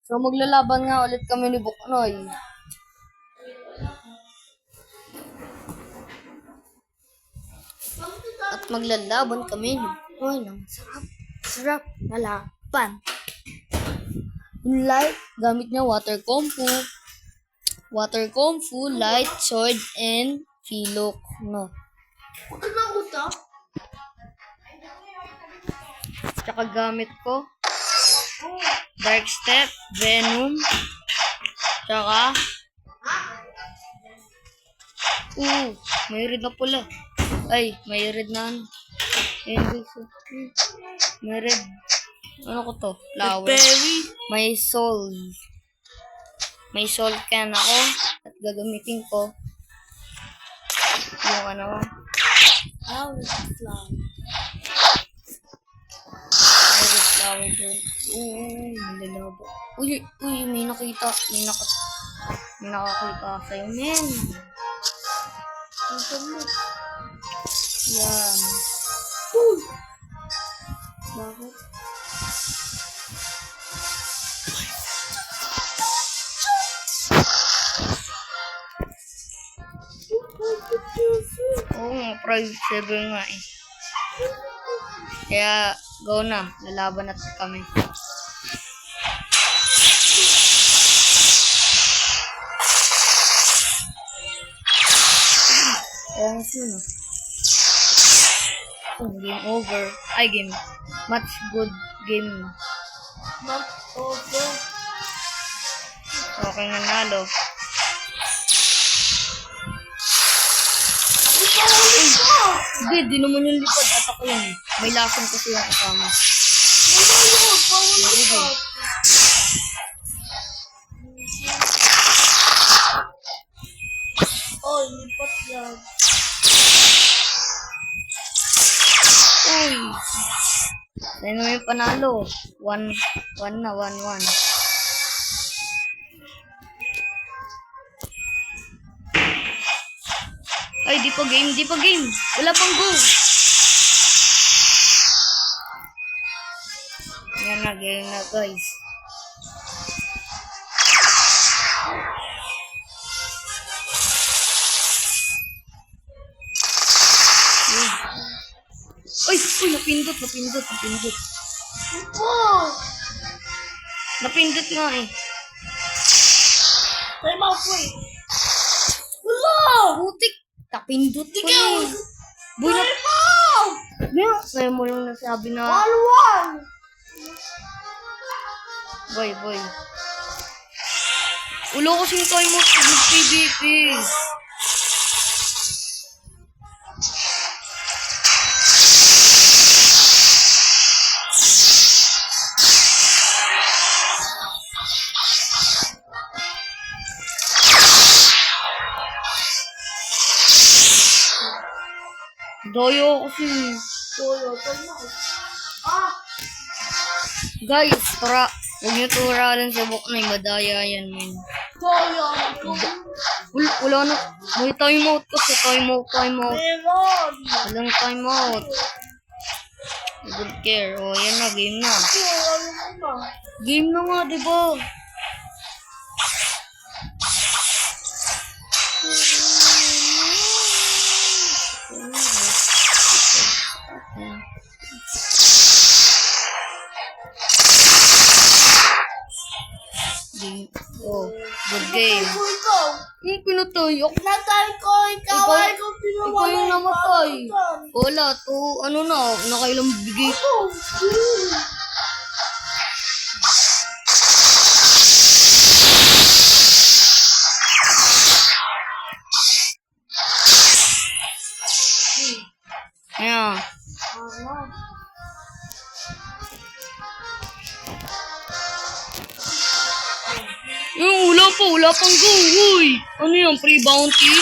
So, maglalaban nga ulit kami ni Buknoy. At maglalaban kami ni Buknoy ng sarap na laban. Light, gamit niya water kung fu, light, sword, and filok. No. Tsaka gamit ko Dark Step, Venom, tsaka may red na pula. Ay, may red na ano. May red. Ano ko to? Flower. May soul. May soul can ako. At gagamitin ko yung ano. Flower doon. Malalabo. Uy, may nakita. May nakakita sa'yo, men. Yan. Bakit? Private server nga eh. Kaya, go na. Lalaban natin kami. Game over. Ay, game. Match good game. Match over. Okay, nanalo. Hindi, di naman yung lipad at ako yun. May lason kasi yung kasama. Oh, lipat yan. Uy! Dahil naman yung panalo. 1 na, 1-1. Ay, di pa game. Wala pang go. Yan na, game na guys. Uy, napindot. Napindot nga eh. Time out, wait. Putik. Napindot ko eh. Boy, Ngayon mo lang nasabi na. 1-1. Boy. Ulo ko sing time out sa PvP. Doyo kasi. Time out. Guys, huwag niyo turalin sa Buknoy. Madaya yan, man. Wala na. May time out kasi. Time out. Walang time out. I don't care. O, yan na. Game na. Game na nga, diba? Good game. Yung pinatay ako. Natay ko, ikaw ay kung Ikaw yung namatay. Wala, ano na, nakailang bigay. Ayan. Yung wala pang go. Uy! Ano yan? Free bounty?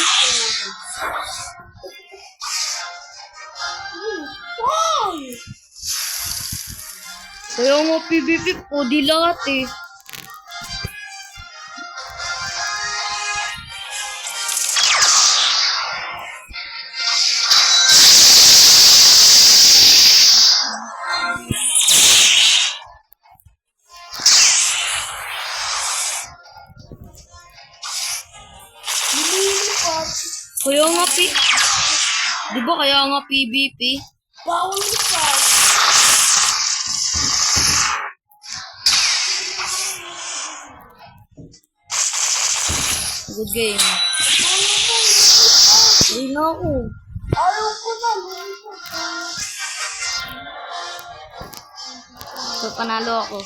Kaya nga PvP po, di lahat eh. Kaya nga Di ba kaya nga PvP? Bawal ka. Good game. Uy na ako. Ayaw ko na. So, panalo ako.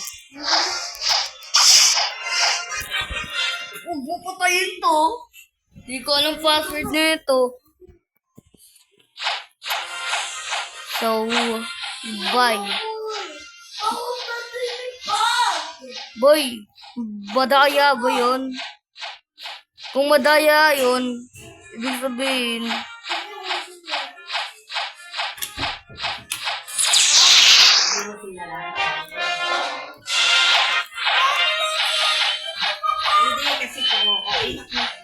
Huwag mo patayin to. Di ko alam password na ito. So, bye. Boy, madaya ba yun? Kung madaya yun, ibig sabihin, Hindi kasi po, okay.